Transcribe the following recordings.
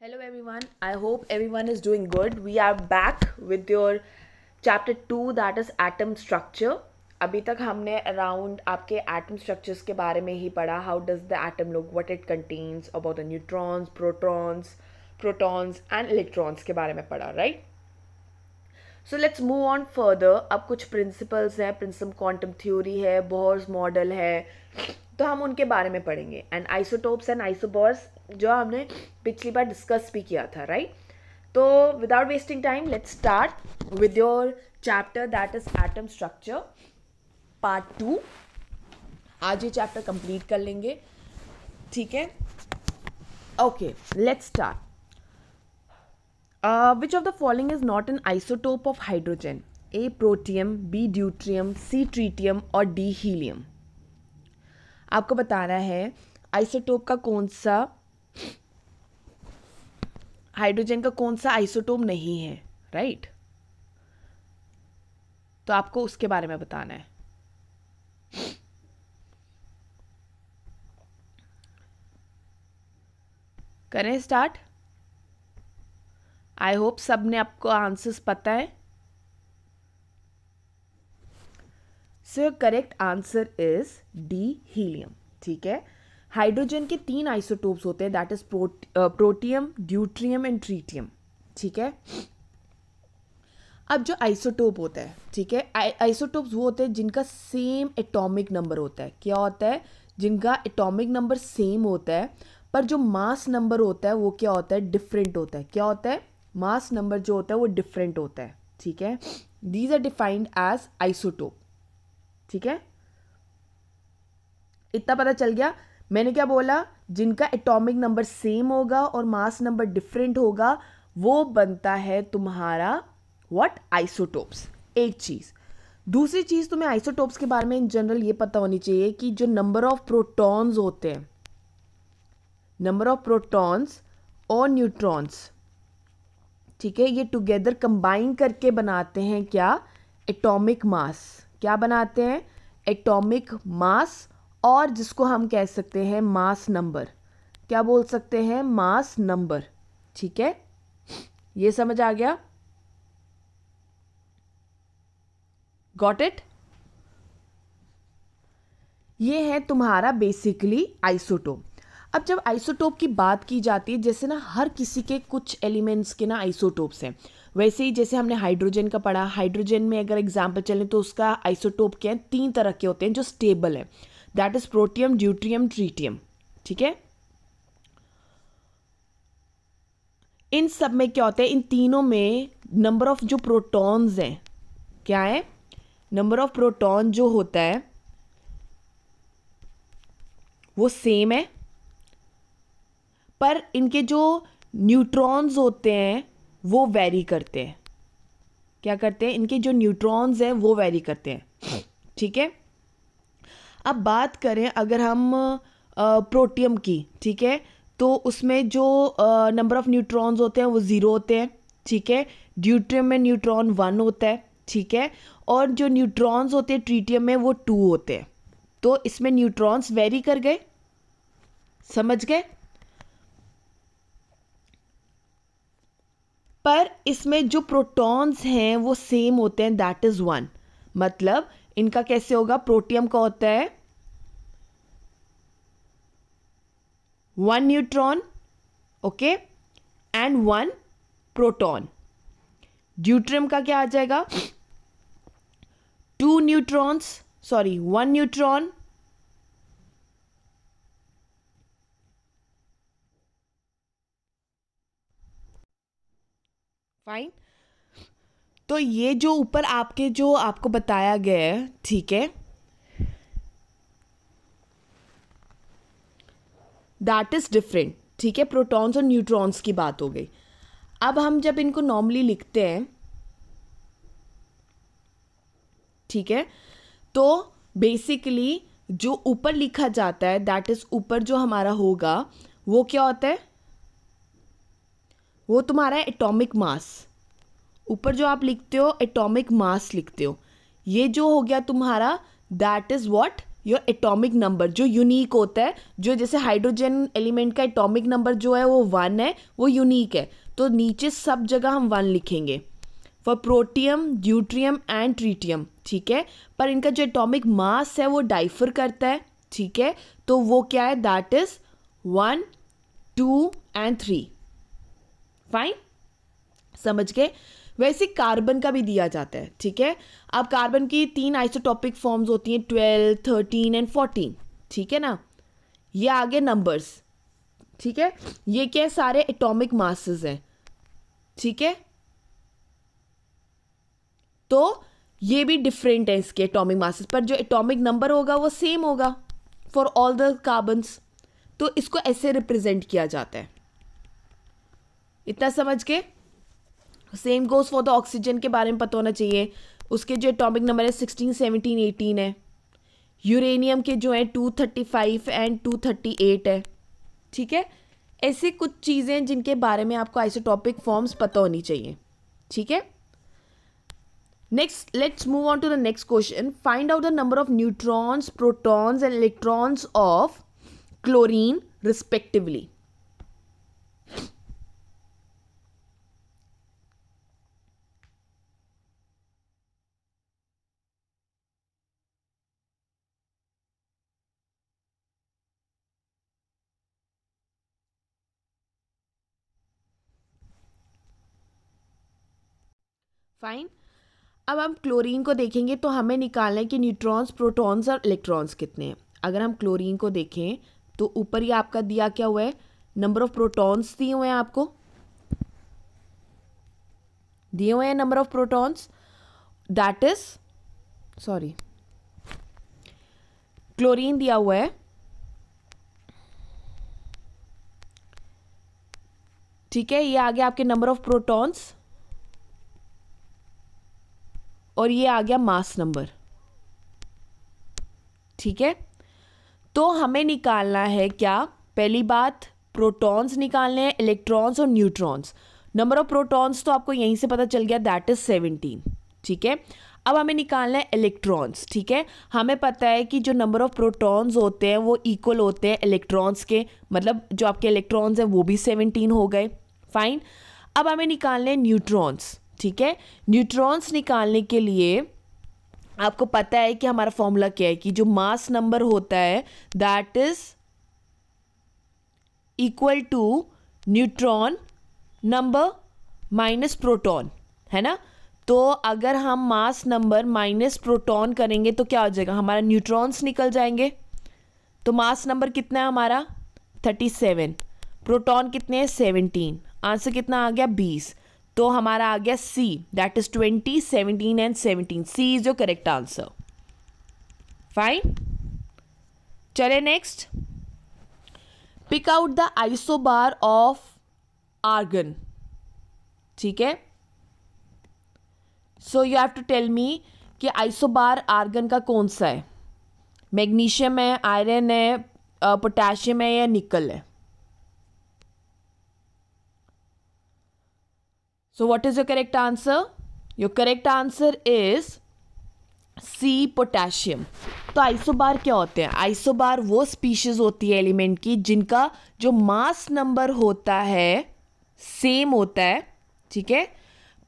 Hello everyone, I hope everyone is doing good. We are back with your chapter 2 that is atom structure. अभी तक हमने around आपके atom structures के बारे में ही पढ़ा. How does the atom look, what it contains, about the neutrons, protons and electrons के बारे में पढ़ा, right? So let's move on further. अब कुछ प्रिंसिपल्स हैं, प्रिंसिपल क्वांटम थ्योरी है, बोहर्स मॉडल है, तो हम उनके बारे में पढ़ेंगे. एंड आइसोटोप्स एंड आइसोबॉर्स जो हमने पिछली बार डिस्कस भी किया था, राइट? तो without wasting time let's start with your chapter that is atom structure part 2. आज ये चैप्टर कंप्लीट कर लेंगे, ठीक है? Okay, let's start. Which of the following is not an isotope of hydrogen? A. Protium, B. Deuterium, C. Tritium और D. Helium. आपको बताना है आइसोटोप का कौन सा, हाइड्रोजन का कौन सा आइसोटोप नहीं है, राइट? तो आपको उसके बारे में बताना है. करें स्टार्ट. आई होप सब ने आपको आंसर्स पता है. So correct answer is D, helium. ठीक है, हाइड्रोजन के 3 आइसोटोप्स होते हैं, that is protium, deuterium and tritium. ठीक है, अब जो आइसोटोप होता है, ठीक है, आइसोटोप्स वो होते हैं जिनका सेम एटॉमिक नंबर होता है. क्या होता है? जिनका एटॉमिक नंबर सेम होता है, पर जो मास नंबर होता है वो क्या होता है? डिफरेंट होता है. क्या होता है? मास नंबर जो होता है वो डिफरेंट होता है. ठीक है, these are defined as isotope. ठीक है, इतना पता चल गया. मैंने क्या बोला? जिनका एटॉमिक नंबर सेम होगा और मास नंबर डिफरेंट होगा वो बनता है तुम्हारा व्हाट? आइसोटोप्स. एक चीज. दूसरी चीज, तुम्हें आइसोटोप्स के बारे में इन जनरल ये पता होनी चाहिए कि जो नंबर ऑफ प्रोटॉन्स होते हैं, नंबर ऑफ प्रोटॉन्स और न्यूट्रॉन्स, ठीक है, ये टुगेदर कंबाइन करके बनाते हैं क्या? Atomic mass. क्या बनाते हैं? एटॉमिक मास, और जिसको हम कह सकते हैं मास नंबर. क्या बोल सकते हैं? Mass number. ठीक है, ये समझ आ गया? Got it? ये है तुम्हारा बेसिकली आइसोटोप. अब जब आइसोटोप की बात की जाती है, जैसे ना हर किसी के कुछ एलिमेंट्स के ना आइसोटोप्स हैं, वैसे ही जैसे हमने हाइड्रोजन का पढ़ा, हाइड्रोजन में अगर एग्जांपल चलें तो उसका आइसोटोप क्या है? 3 तरह के होते हैं जो स्टेबल है, that is protium, deuterium, tritium. ठीक है, इन सब में क्या होता है? इन तीनों में नंबर ऑफ जो प्रोटॉन्स हैं, क्या है? नंबर ऑफ प्रोटॉन जो होता है वो सेम है, पर इनके जो न्यूट्रॉन्स होते हैं वो वेरी करते हैं. क्या करते हैं? इनके जो न्यूट्रॉन्स हैं वो वेरी करते हैं. ठीक है, अब बात करें अगर हम प्रोटियम की, ठीक है, तो उसमें जो नंबर ऑफ न्यूट्रॉन्स होते हैं वो 0 होते हैं. ठीक है, ड्यूट्रियम में न्यूट्रॉन 1 होता है. ठीक है, और जो न्यूट्रॉन्स होते हैं ट्रीटियम में वो 2 होते हैं. तो इसमें न्यूट्रॉन्स वेरी कर गए. समझ गए? पर इसमें जो प्रोटॉन्स हैं वो सेम होते हैं, दैट इज 1. मतलब इनका कैसे होगा? प्रोटियम का होता है 1 neutron, okay, and 1 proton. Deuterium का क्या आ जाएगा? 2 न्यूट्रॉन्स, सॉरी 1 न्यूट्रॉन, फाइन. तो ये जो ऊपर आपके जो आपको बताया गया है, ठीक है, दैट इज डिफरेंट. ठीक है, प्रोटॉन्स और न्यूट्रॉन्स की बात हो गई. अब हम जब इनको नॉर्मली लिखते हैं, ठीक है, तो बेसिकली जो ऊपर लिखा जाता है, दैट इज ऊपर जो हमारा होगा वो क्या होता है? वो तुम्हारा एटॉमिक मास. ऊपर जो आप लिखते हो एटॉमिक मास लिखते हो. ये जो हो गया तुम्हारा, that is what? Your atomic number जो यूनिक होता है, जो जैसे हाइड्रोजन एलिमेंट का एटॉमिक नंबर जो है वो 1 है, वो यूनिक है, तो नीचे सब जगह हम 1 लिखेंगे for protium, deuterium and tritium, ठीक है। पर इनका जो एटॉमिक मास है वो डाइफर करता है, ठीक है, तो वो क्या है, दैट इज 1, 2 एंड 3। फाइन, समझ गए। वैसे कार्बन का भी दिया जाता है, ठीक है। अब कार्बन की 3 आइसोटॉपिक फॉर्म्स होती हैं, 12, 13 एंड 14, ठीक है ना। ये आगे नंबर्स, ठीक है। ये क्या है, सारे एटॉमिक मासेस हैं, ठीक है। तो ये भी डिफरेंट है इसके एटॉमिक मासेस, पर जो एटॉमिक नंबर होगा वो सेम होगा फॉर ऑल द कार्बन्स। तो इसको ऐसे रिप्रेजेंट किया जाता है। इतना समझ के। Same goes for the oxygen के बारे में पता होना चाहिए। उसके जो एटॉमिक नंबर है 16, 17, 18 है। यूरेनियम के जो है 235 एंड 238 है, ठीक है। ऐसे कुछ चीज़ें जिनके बारे में आपको आइसोटॉपिक फॉर्म्स पता होनी चाहिए, ठीक है। Next, let's move on to the next question. Find out the number of neutrons, protons and electrons of chlorine respectively. Fine. अब हम क्लोरीन को देखेंगे तो हमें निकालना है कि न्यूट्रॉन्स, प्रोटॉन्स और इलेक्ट्रॉन्स कितने हैं। अगर हम क्लोरीन को देखें तो ऊपर ही आपका दिया क्या हुआ है, नंबर ऑफ प्रोटॉन्स दिए हुए हैं, आपको दिए हुए हैं number of protons, that is sorry chlorine दिया हुआ है, ठीक है। ये आ गया आपके नंबर ऑफ प्रोटॉन्स और ये आ गया मास नंबर, ठीक है। तो हमें निकालना है क्या, पहली बात प्रोटॉन्स निकालने हैं, इलेक्ट्रॉन्स और न्यूट्रॉन्स। नंबर ऑफ प्रोटॉन्स तो आपको यहीं से पता चल गया, दैट इज 17, ठीक है। अब हमें निकालना है इलेक्ट्रॉन्स, ठीक है। हमें पता है कि जो नंबर ऑफ प्रोटॉन्स होते हैं वो इक्वल होते हैं इलेक्ट्रॉन्स के, मतलब जो आपके इलेक्ट्रॉन्स हैं वो भी 17 हो गए। फाइन। अब हमें निकालने हैं न्यूट्रॉन्स, ठीक है। न्यूट्रॉन्स निकालने के लिए आपको पता है कि हमारा फॉर्मूला क्या है, कि जो मास नंबर होता है that is equal to neutron number minus proton, है ना। तो अगर हम मास नंबर माइनस प्रोटॉन करेंगे तो क्या हो जाएगा, हमारा न्यूट्रॉन्स निकल जाएंगे। तो मास नंबर कितना है हमारा 37, प्रोटॉन कितने हैं 17, आंसर कितना आ गया 20। तो हमारा आ गया C, that is 20, 17 and 17। C is your correct answer. Fine, चले next. Pick out the isobar of argon, ठीक है। So you have to tell me कि आइसोबार आर्गन का कौन सा है, मैग्नीशियम है, आयरन है, पोटेशियम है या निकल है। So what is your correct answer? Your correct answer is C, potassium. तो आइसोबार क्या होते हैं, आइसोबार वो स्पीशीज होती है एलिमेंट की जिनका जो मास नंबर होता है सेम होता है, ठीक है,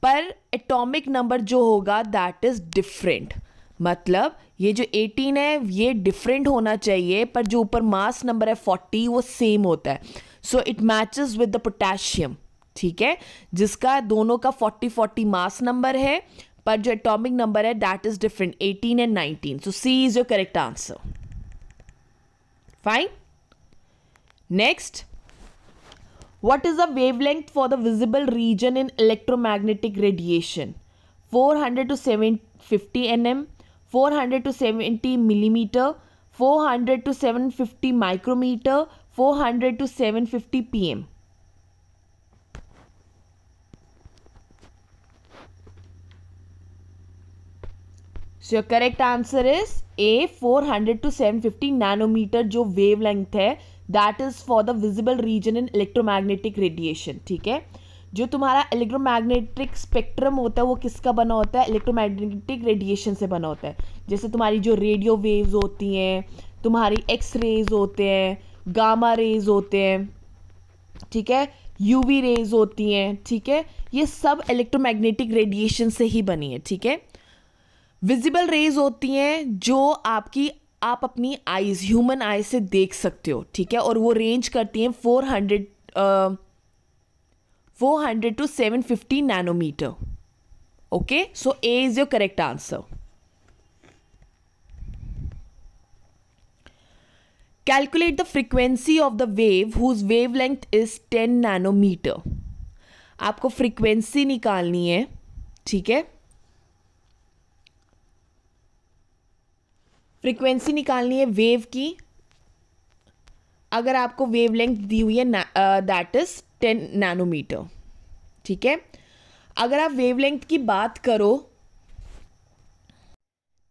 पर एटॉमिक नंबर जो होगा दैट इज डिफरेंट। मतलब ये जो 18 है ये डिफरेंट होना चाहिए, पर जो ऊपर मास नंबर है 40 वो सेम होता है। So it matches with the potassium, ठीक है, जिसका दोनों का 40-40 मास नंबर है, पर जो एटॉमिक नंबर है that is different, 18 and 19। So C is your correct answer. Fine, next. What is the wavelength for the visible region in electromagnetic radiation? 400 to 750 nm, 400 to 70 millimeter, 400 to 750 micrometer, 400 to 750 pm. So your correct answer is A, 400 to 750 nanometer जो wave length है that is for the visible region in electromagnetic radiation, ठीक है। जो तुम्हारा electromagnetic spectrum होता है वो किसका बना होता है, इलेक्ट्रोमैग्नेटिक रेडिएशन से बना होता है। जैसे तुम्हारी जो रेडियो वेव्स होती हैं, तुम्हारी एक्स रेज होते हैं, गामा रेज होते हैं, ठीक है, यूवी रेज होती हैं, ठीक है, ये सब इलेक्ट्रोमैग्नेटिक रेडिएशन से ही बनी है, ठीक है। विजिबल रेज होती हैं जो आप अपनी आईज, ह्यूमन आईज से देख सकते हो, ठीक है, और वो रेंज करती हैं 400 to 750 nanometer. Okay, so A is your correct answer. Calculate the frequency of the wave whose wavelength is 10 nanometer. आपको फ्रीक्वेंसी निकालनी है, ठीक है, फ्रीक्वेंसी निकालनी है वेव की। अगर आपको वेवलेंथ दी हुई है दैट इज 10 नैनोमीटर, ठीक है। अगर आप वेवलेंथ की बात करो,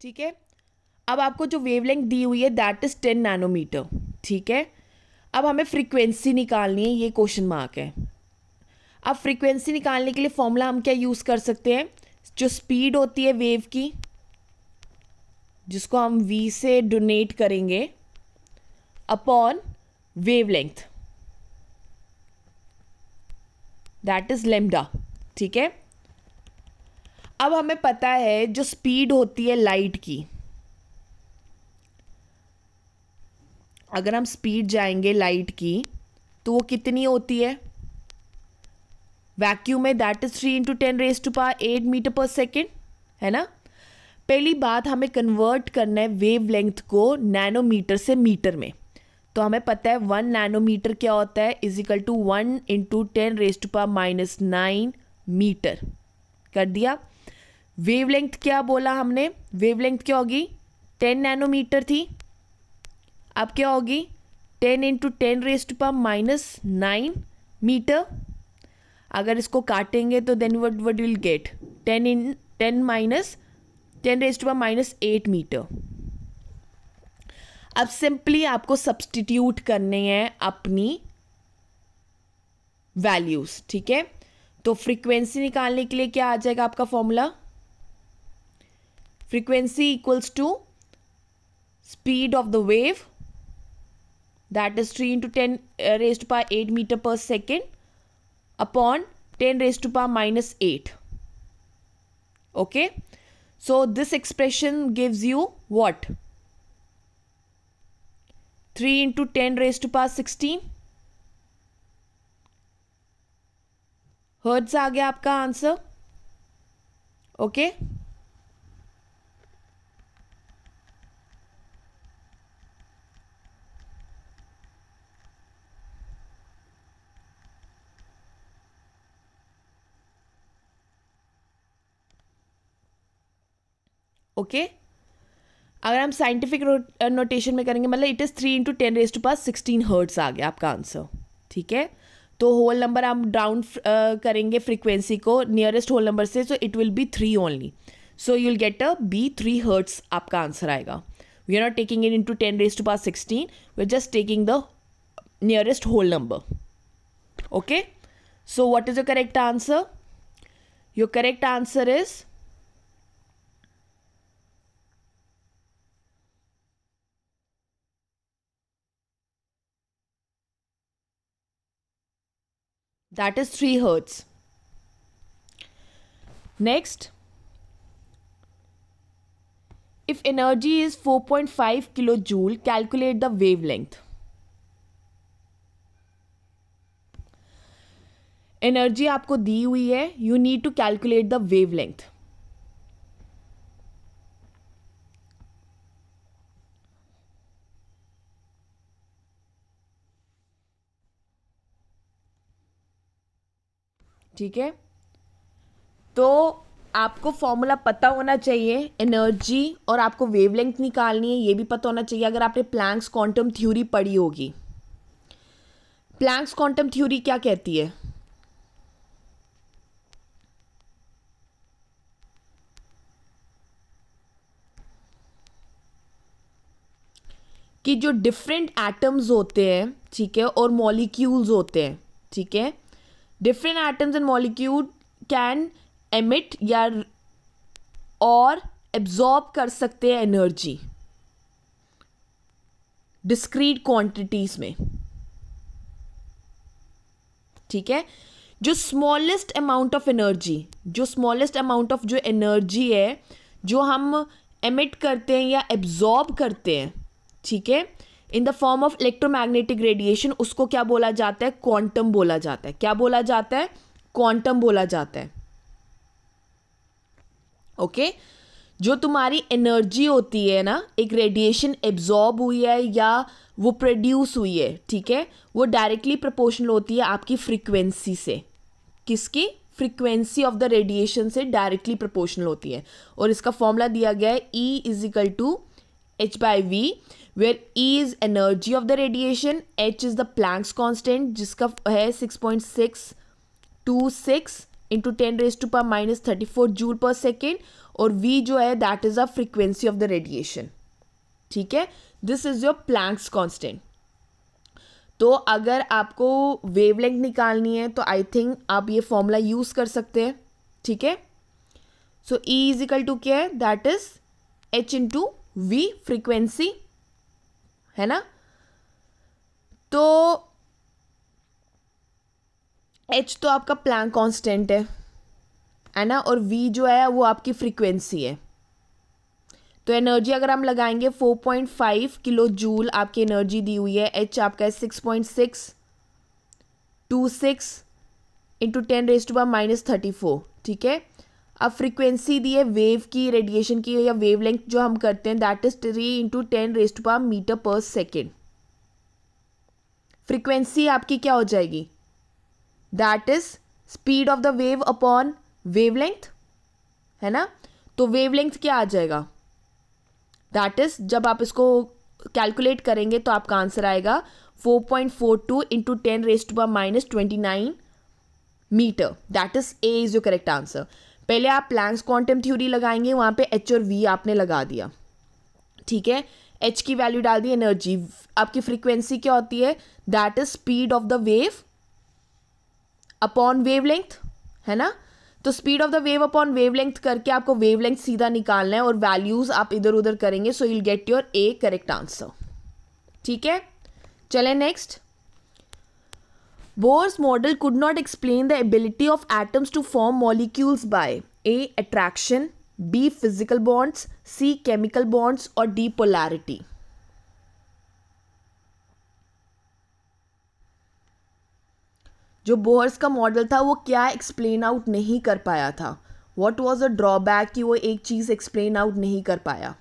ठीक है, अब आपको जो वेवलेंथ दी हुई है दैट इज 10 नैनोमीटर, ठीक है। अब हमें फ्रीक्वेंसी निकालनी है, ये क्वेश्चन मार्क है। अब फ्रीक्वेंसी निकालने के लिए फॉर्मूला हम क्या यूज़ कर सकते हैं, जो स्पीड होती है वेव की, जिसको हम v से डोनेट करेंगे, upon wavelength, that is lambda, ठीक है। अब हमें पता है जो स्पीड होती है लाइट की, अगर हम स्पीड जाएंगे लाइट की तो वो कितनी होती है वैक्यूम में, दैट इज 3 × 10⁸ मीटर पर सेकेंड, है ना। पहली बात, हमें कन्वर्ट करना है वेवलेंथ को नैनोमीटर से मीटर में। तो हमें पता है 1 नैनोमीटर क्या होता है, इज इक्वल टू 1 × 10⁻⁹ मीटर। कर दिया। वेवलेंथ क्या बोला हमने, वेवलेंथ क्या होगी, 10 नैनोमीटर थी, अब क्या होगी 10 × 10⁻⁹ मीटर। अगर इसको काटेंगे तो then what will get 10⁻⁸ metre. अब सिंपली आपको सब्सटीट्यूट करने हैं अपनी वैल्यूज, ठीक है। तो फ्रीक्वेंसी निकालने के लिए क्या आ जाएगा आपका formula, frequency equals to speed of the wave, that is 3 × 10⁸ metre पर second upon 10⁻⁸. Okay, so this expression gives you what, 3 × 10⁻16 hertz आ गया आपका आंसर। ओके, ओके, अगर हम साइंटिफिक नोटेशन में करेंगे मतलब इट इज़ 3 × 10⁻16 हर्ट्ज आ गया आपका आंसर, ठीक है। तो होल नंबर हम डाउन करेंगे फ्रीक्वेंसी को नियरेस्ट होल नंबर से, so it will be 3 only, so you will get a B 3 hertz आपका आंसर आएगा। We are not taking it into 10⁻16, we are just taking the nearest whole number. Okay, so what is your correct answer, your correct answer is that is 3 hertz. Next, if energy is 4.5 kilojoule, calculate the wavelength. Energy आपको दी हुई है, you need to calculate the wavelength. ठीक है, तो आपको formula पता होना चाहिए एनर्जी, और आपको वेवलेंथ निकालनी है ये भी पता होना चाहिए। अगर आपने प्लैंक्स क्वांटम थ्योरी पढ़ी होगी, प्लैंक्स क्वांटम थ्योरी क्या कहती है, कि जो डिफरेंट एटम्स होते हैं, ठीक है, और मॉलिक्यूल्स होते हैं, ठीक है, different atoms and molecule can emit या और एब्जॉर्ब कर सकते हैं एनर्जी डिस्क्रीट क्वांटिटीज में, ठीक है। जो स्मॉलेस्ट अमाउंट ऑफ एनर्जी, जो स्मॉलेस्ट अमाउंट ऑफ जो एनर्जी है जो हम एमिट करते हैं या एब्जॉर्ब करते हैं, ठीक है, in the form of electromagnetic radiation, उसको क्या बोला जाता है? क्वांटम बोला जाता है। क्या बोला जाता है? क्वांटम बोला जाता है। ओके जो तुम्हारी एनर्जी होती है ना, एक रेडिएशन एब्जॉर्ब हुई है या वो प्रोड्यूस हुई है, ठीक है, वो डायरेक्टली प्रोपोर्शनल होती है आपकी फ्रीक्वेंसी से। किसकी? फ्रीक्वेंसी ऑफ द रेडिएशन से डायरेक्टली प्रोपोर्शनल होती है। और इसका फॉर्मूला दिया गया है E = h/v, where E is energy of the radiation, H is the Planck's constant जिसका है 6.626 into 10⁻⁻34 जूल पर सेकेंड, और V जो है that is a frequency of the radiation, ठीक है। This is your Planck's constant. तो अगर आपको वेवलेंथ निकालनी है तो आई थिंक आप ये फॉर्मूला यूज कर सकते हैं, ठीक है। सो E = क्या है? That is H × V, frequency है ना। तो H तो आपका प्लैंक कांस्टेंट है ना, और V जो है वो आपकी फ्रीक्वेंसी है। तो एनर्जी अगर हम लगाएंगे 4.5 किलो जूल आपकी एनर्जी दी हुई है, H आपका है 6.626 into 10⁻⁻34, ठीक है। अब फ्रीक्वेंसी दी है वेव की, रेडिएशन की या वेवलेंथ जो हम करते हैं, दैट इज 3 × 10⁻⁻⁻ मीटर पर सेकेंड। फ्रीक्वेंसी आपकी क्या हो जाएगी? That is speed of the wave upon wavelength, है ना। तो वेवलेंथ क्या आ जाएगा? दैट इज, जब आप इसको कैलकुलेट करेंगे तो आपका आंसर आएगा 4.42 into 10⁻⁻29 metre. That is A is your correct answer. पहले आप प्लैंक्स क्वांटम थ्योरी लगाएंगे, वहां पे H और V आपने लगा दिया, ठीक है। H की वैल्यू डाल दी, एनर्जी, आपकी फ्रीक्वेंसी क्या होती है? That is speed of the wave upon wavelength, है ना। तो speed of the wave upon wavelength करके आपको वेवलेंथ सीधा निकालना है और वैल्यूज आप इधर उधर करेंगे, सो you'll get your A correct answer, ठीक है। चलें next. Bohr's model could not explain the ability of atoms to form molecules by A. attraction, B. physical bonds, C. chemical bonds और D. polarity. जो Bohr's का model था वो क्या explain out नहीं कर पाया था? व्हाट वाज द ड्रॉबैक कि वो एक चीज एक्सप्लेन आउट नहीं कर पाया?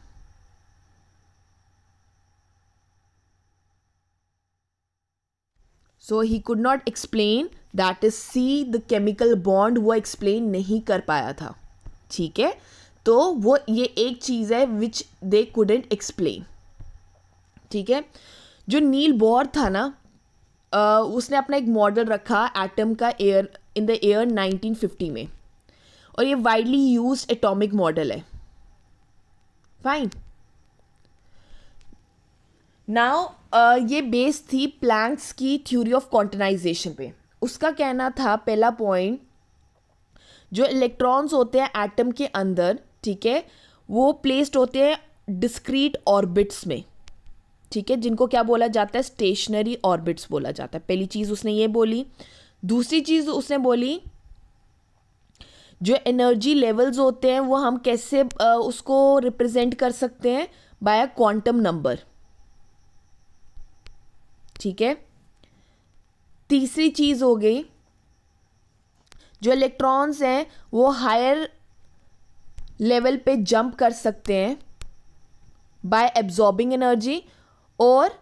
So he could not explain, that is C, the chemical bond, वो एक्सप्लेन नहीं कर पाया था, ठीक है। तो वो ये एक चीज है विच दे कुडंट एक्सप्लेन, ठीक है। जो नील बोर था ना, उसने अपना एक मॉडल रखा एटम का एयर इन द ईयर 1950 में, और ये वाइडली यूज्ड एटॉमिक मॉडल है। फाइन। नाउ ये बेस थी प्लैंक्स की थ्योरी ऑफ क्वांटाइजेशन पे। उसका कहना था, पहला पॉइंट, जो इलेक्ट्रॉन्स होते हैं एटम के अंदर, ठीक है, वो प्लेस्ड होते हैं डिस्क्रीट ऑर्बिट्स में, ठीक है, जिनको क्या बोला जाता है? स्टेशनरी ऑर्बिट्स बोला जाता है। पहली चीज उसने ये बोली। दूसरी चीज उसने बोली, जो एनर्जी लेवल्स होते हैं वो हम कैसे उसको रिप्रेजेंट कर सकते हैं? बाय अ क्वांटम नंबर, ठीक है। तीसरी चीज हो गई, जो इलेक्ट्रॉन्स हैं वो हायर लेवल पे जंप कर सकते हैं बाय एब्जॉर्बिंग एनर्जी, और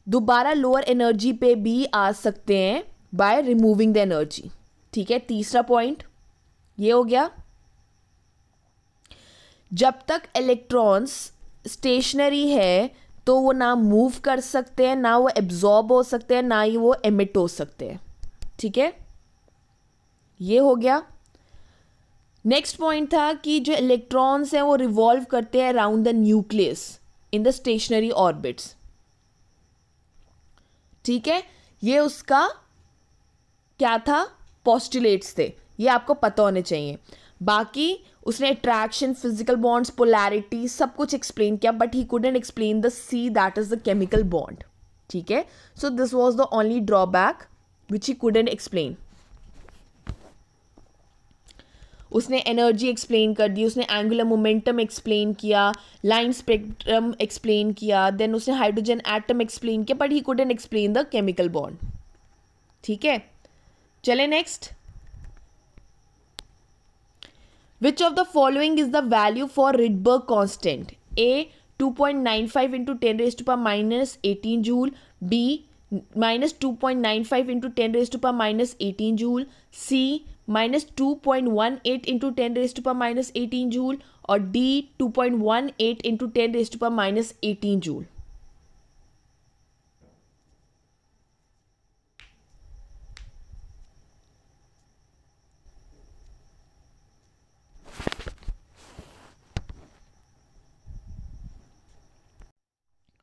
दोबारा लोअर एनर्जी पे भी आ सकते हैं बाय रिमूविंग द एनर्जी, ठीक है। तीसरा पॉइंट ये हो गया। जब तक इलेक्ट्रॉन्स स्टेशनरी है तो वो ना मूव कर सकते हैं, ना वो एब्जॉर्ब हो सकते हैं, ना ही वो एमिट हो सकते हैं, ठीक है। ये हो गया। नेक्स्ट पॉइंट था कि जो इलेक्ट्रॉन्स हैं वो रिवॉल्व करते हैं around the nucleus in the stationary orbits, ठीक है। ये उसका क्या था? पोस्टुलेट्स थे, ये आपको पता होने चाहिए। बाकी उसने अट्रैक्शन, फिजिकल बॉन्ड्स, पोलैरिटी सब कुछ एक्सप्लेन किया, but he couldn't explain the C that is the chemical bond. ठीक है, so this was the only drawback which he couldn't explain. उसने एनर्जी एक्सप्लेन कर दी, उसने एंगुलर मोमेंटम एक्सप्लेन किया, line spectrum explain किया, देन उसने hydrogen atom explain किया, but he couldn't explain the chemical bond. ठीक है, चले next. Which of the following is the value for Rydberg constant? A 2.95 into 10 raised to power minus 18 joule. B minus 2.95 into 10 raised to power minus 18 joule. C minus 2.18 into 10 raised to power minus 18 joule. Or D 2.18 into 10 raised to power minus 18 joule.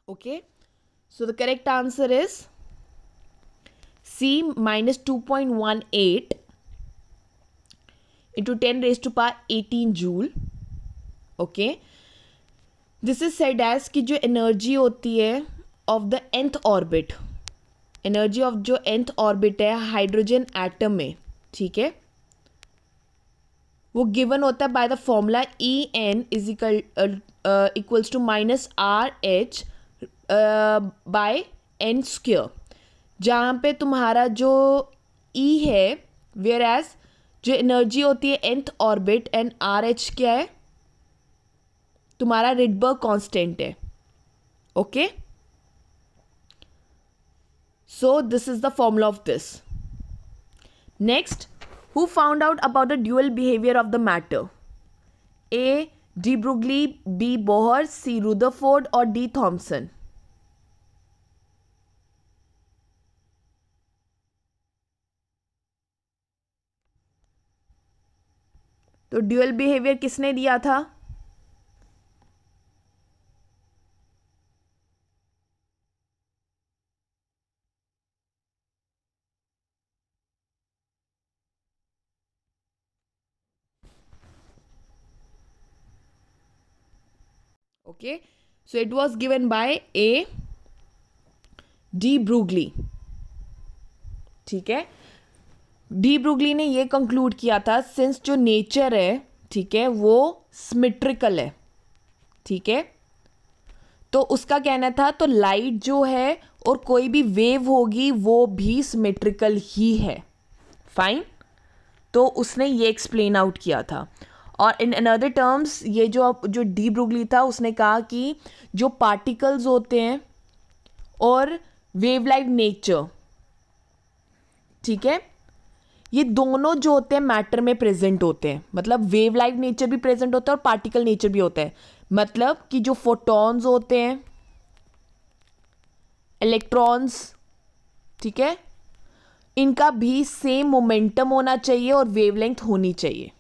Okay, so the correct answer is C minus 2.18 into 10 raised to power 18 joule. Okay, this is said as कि जो energy होती है of the nth orbit, energy of जो nth orbit है hydrogen atom में, ठीक है, वो गिवन होता है by the formula En is equals to minus RH by n square, जहाँ पे तुम्हारा जो E है, वेयर एज जो एनर्जी होती है nth ऑर्बिट एंड RH क्या है, तुम्हारा रिडबर्ग कांस्टेंट है। Okay, so this is the formula of this. Next, who found out about the dual behavior of the matter? A. de Broglie, B. Bohr, C. Rutherford or D. Thomson? तो dual behaviour किसने दिया था? Okay, so it was given by A. de Broglie। ठीक है, D ब्रूगली ने ये conclude किया था, सिंस जो नेचर है, ठीक है, वो सिमेट्रिकल है, ठीक है, तो उसका कहना था तो लाइट जो है और कोई भी वेव होगी वो भी सिमेट्रिकल ही है। फाइन, तो उसने ये एक्सप्लेन आउट किया था। और इन अनदर टर्म्स ये जो डी ब्रूगली था उसने कहा कि जो पार्टिकल्स होते हैं और वेव लाइक नेचर, ठीक है, ये दोनों जो होते हैं मैटर में प्रेजेंट होते हैं, मतलब वेव लाइक नेचर भी प्रेजेंट होता है और पार्टिकल नेचर भी होता है। मतलब कि जो फोटॉन्स होते हैं, इलेक्ट्रॉन्स, ठीक है, इनका भी सेम मोमेंटम होना चाहिए और वेवलेंथ होनी चाहिए।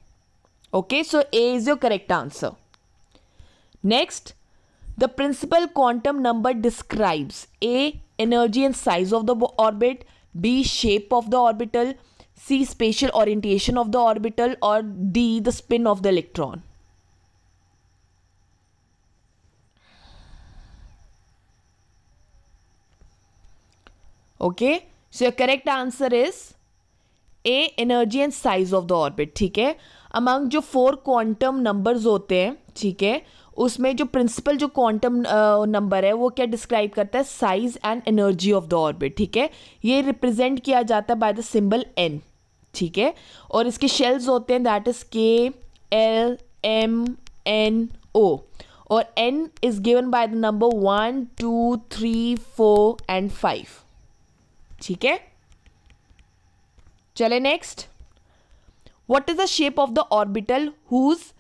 Okay, so A is your correct answer. Next, the principal quantum number describes A energy and size of the orbit, B shape of the orbital, C spatial orientation of the orbital, or D the spin of the electron? Okay, so your correct answer is A energy and size of the orbit। ठीक है, among जो 4 quantum numbers होते हैं, ठीक है, उसमें जो principal जो क्वांटम नंबर है वो क्या डिस्क्राइब करता है, size and energy of the orbit. ठीक है, ये रिप्रेजेंट किया जाता है बाय द सिंबल n। ठीक है, और इसके शेल्स होते हैं दैट इज KLMNO, और n इज given by the number 1 2 3 4 and 5। ठीक है, चले next. What is the shape of the orbital whose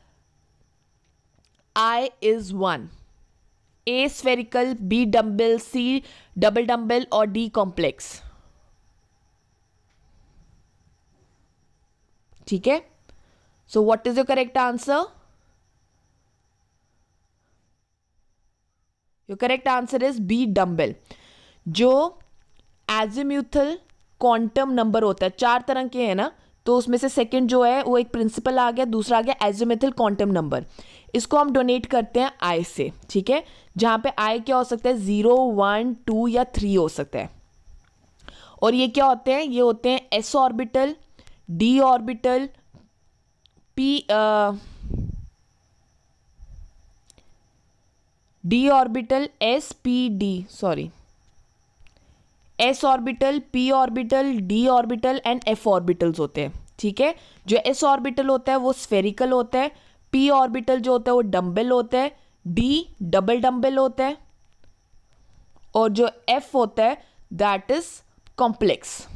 I is 1? A spherical, B dumbbell, C double dumbbell, or D complex? ठीक है, so what is your correct answer? Your correct answer is B dumbbell। जो azimuthal quantum number होता है, 4 तरह के हैं ना, तो उसमें से सेकंड जो है वो एक प्रिंसिपल आ गया, दूसरा आ गया एजिमुथल क्वांटम नंबर। इसको हम डोनेट करते हैं आई से, ठीक है, जहाँ पे आई क्या हो सकता है 0, 1, 2 या 3 हो सकता है। और ये क्या होते हैं, ये होते हैं S orbital, D orbital, D orbital, S P D, sorry, S orbital, P orbital, D orbital and F orbitals होते हैं, ठीक है। जो एस ऑर्बिटल होता है वो स्फेरिकल होता है, पी ऑर्बिटल जो होता है वो डम्बल होता है, डी डबल डम्बल होता है, और जो एफ होता है दैट इज कॉम्प्लेक्स।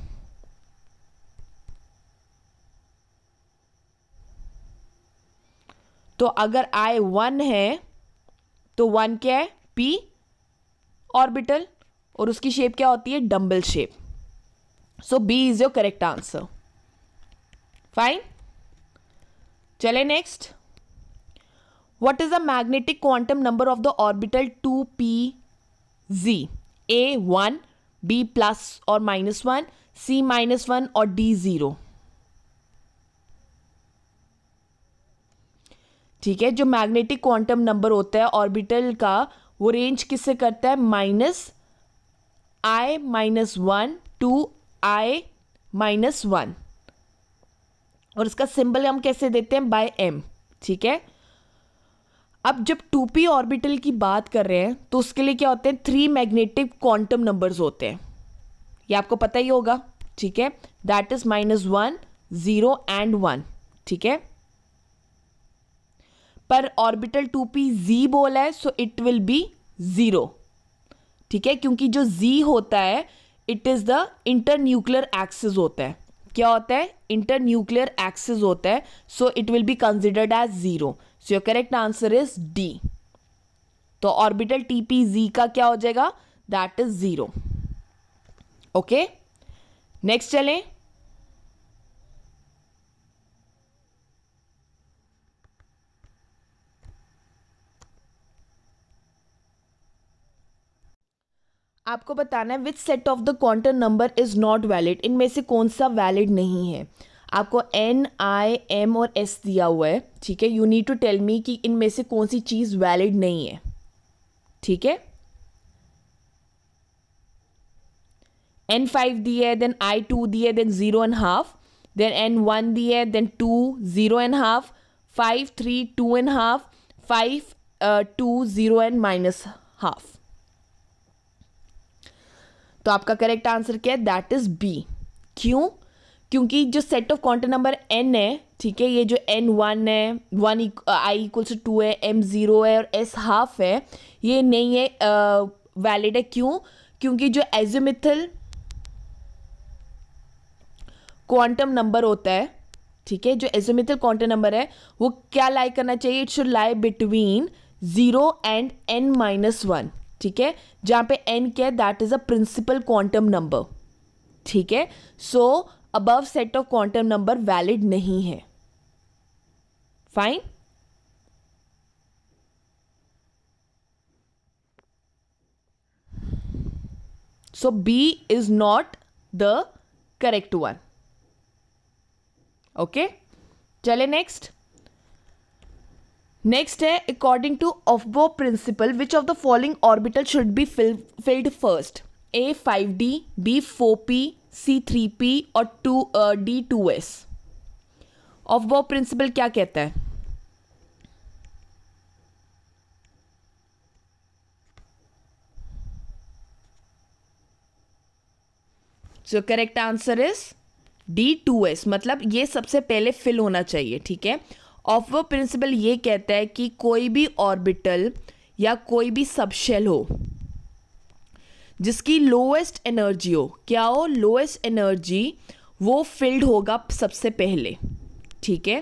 तो अगर आई 1 है तो 1 क्या है, पी ऑर्बिटल, और उसकी शेप क्या होती है, dumbbell shape. So B is your correct answer. Fine, चले next. What is the magnetic quantum number of the orbital 2pz? A 1, B plus और -1, C -1 और D 0। ठीक है, जो मैग्नेटिक क्वांटम नंबर होता है ऑर्बिटल का वो रेंज किससे करता है, -i-1 टू i-1, और इसका सिंबल हम कैसे देते हैं, बाय m, ठीक है। अब जब 2p ऑर्बिटल की बात कर रहे हैं तो उसके लिए क्या होते हैं, 3 मैग्नेटिक क्वांटम नंबर्स होते हैं, ये आपको पता ही होगा, ठीक है, दैट इज -1, 0 एंड 1, ठीक है। पर ऑर्बिटल 2pz बोला है सो इट विल बी 0, ठीक है, क्योंकि जो z होता है it is the internuclear axis होता है। क्या होता है, इंटरन्यूक्लियर एक्सिस होता है, so it will be considered as 0। So your correct answer is D. तो ऑर्बिटल TPZ का क्या हो जाएगा, दैट इज 0। ओके, नेक्स्ट चलें। आपको बताना है which set of the quantum number is not valid, इनमें से कौन सा वैलिड नहीं है। आपको N, I, M और S दिया हुआ है, ठीक है, you need to tell me कि इनमें से कौन सी चीज वैलिड नहीं है, ठीक है। N5 दी है, देन I2 दी है, देन 0.5, देन N1 दी है, देन 2, 0.5, 5, 3, 2.5, 5, 2, 0 एंड -1/2। तो आपका करेक्ट आंसर क्या है, दैट इज बी। क्यों, क्योंकि जो set of quantum number n है, ठीक है, ये जो N1 है, I = 2 है, M 0 है और S ½ है, ये नहीं है वैलिड है। क्यों, क्योंकि जो एजिमुथल क्वांटम नंबर होता है, ठीक है, जो एजिमुथल क्वांटम नंबर है वो क्या लाई करना चाहिए, it should lie between 0 and n-1, ठीक है, जहां पे n क्या है, that is a principal quantum number, ठीक है। So above set of quantum number valid नहीं है। Fine, so B is not the correct one. Okay, चले नेक्स्ट। नेक्स्ट है according to aufbau principle which of the following orbital should be filled first, A 5d, B 4p, C 3p और D 2s। ऑफबो principal क्या कहता है, so correct answer is D 2s, मतलब ये सबसे पहले फिल होना चाहिए, ठीक है। ऑफबो प्रिंसिपल ये कहता है कि कोई भी ऑर्बिटल या कोई भी सबशेल हो जिसकी लोएस्ट एनर्जी हो, क्या हो, लोएस्ट एनर्जी, वो फिल्ड होगा सबसे पहले, ठीक है।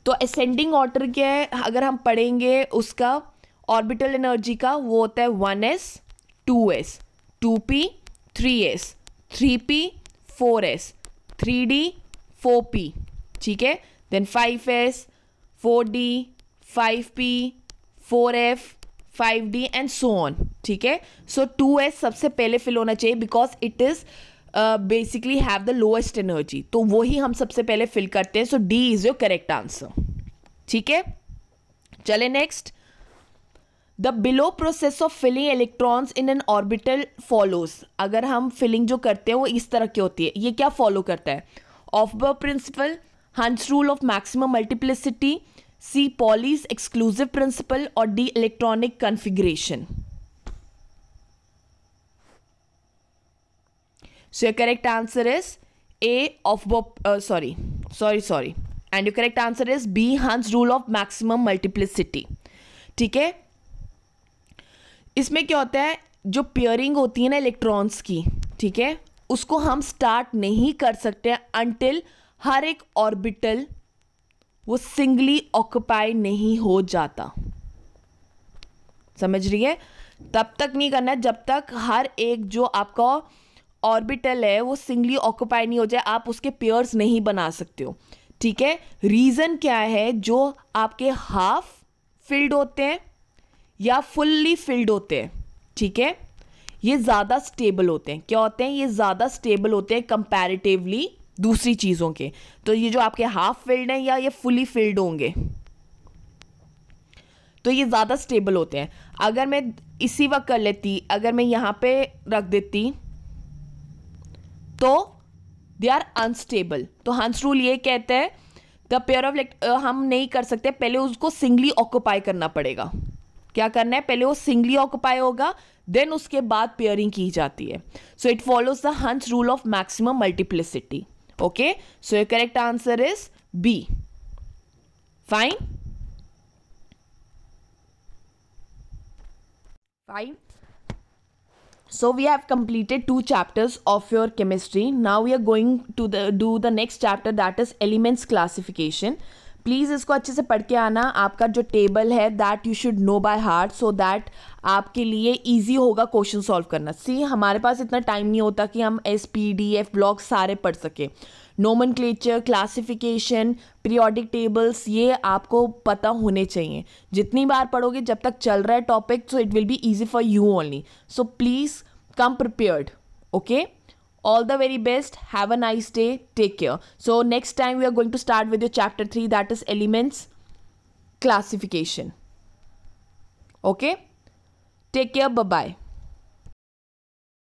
तो असेंडिंग ऑर्डर क्या है, अगर हम पढ़ेंगे उसका ऑर्बिटल एनर्जी का, वो होता है 1s, 2s, 2p, 3s, 3p, 4s, 3d, 4p, ठीक है, then 5s, 4d, 5p, 4f, 5d and so on, ठीक है। सो 2s सबसे पहले फिल होना चाहिए because it is basically have the lowest energy, तो वो ही हम सबसे पहले फिल करते हैं. So D is your correct answer. ठीक है, चले next. The below process of filling electrons in an orbital follows. अगर हम फिलिंग जो करते हैं वो इस तरह की होती है, ये क्या फॉलो करता है? ऑफबर्ग principle, Hund's rule of maximum multiplicity, C Pauli's exclusive principle, और D electronic configuration. So your correct answer is A of sorry. And your correct answer is B, Hunt's rule of maximum multiplicity. ठीक है, इसमें क्या होता है, जो pairing होती है ना इलेक्ट्रॉन्स की, ठीक है, उसको हम स्टार्ट नहीं कर सकते अनटिल हर एक ऑर्बिटल वो सिंगली ऑक्यूपाई नहीं हो जाता. समझ रही है? तब तक नहीं करना है जब तक हर एक जो आपका ऑर्बिटल है वो सिंगली ऑक्यूपाई नहीं हो जाए, आप उसके पेयर्स नहीं बना सकते हो. ठीक है, रीज़न क्या है? जो आपके हाफ फिल्ड होते हैं या फुल्ली फिल्ड होते हैं, ठीक है, ये ज़्यादा स्टेबल होते हैं. क्या होते हैं? ये ज़्यादा स्टेबल होते हैं कंपैरेटिवली दूसरी चीज़ों के. तो ये जो आपके हाफ फिल्ड हैं या ये फुली फिल्ड होंगे, तो ये ज़्यादा स्टेबल होते हैं. अगर मैं इसी वक्त कर लेती, अगर मैं यहाँ पे रख देती, तो दे आर अनस्टेबल. तो हंस रूल ये कहता है द पेयर ऑफ हम नहीं कर सकते, पहले उसको सिंगली ऑक्यूपाई करना पड़ेगा. क्या करना है? पहले वो सिंगली ऑक्यूपाई होगा, देन उसके बाद पेयरिंग की जाती है. So it follows the Hund's rule of maximum multiplicity. Okay, so your correct answer is B. Fine. So we have completed 2 chapters of your chemistry. Now we are going to do the next chapter, that is elements classification. Please इसको अच्छे से पढ़ के आना. आपका जो table है that you should know by heart, so that आपके लिए ईजी होगा क्वेश्चन सॉल्व करना. सी, हमारे पास इतना टाइम नहीं होता कि हम SPDF ब्लॉक सारे पढ़ सके. नोमेनक्लेचर, क्लासिफिकेशन, पीरियोडिक टेबल्स, ये आपको पता होने चाहिए. जितनी बार पढ़ोगे, जब तक चल रहा है topic, so it will be easy for you only. So please come prepared. Okay, all the very best. Have a nice day. Take care. So next time we are going to start with your chapter 3, that is elements classification. Okay, take care. Bye bye.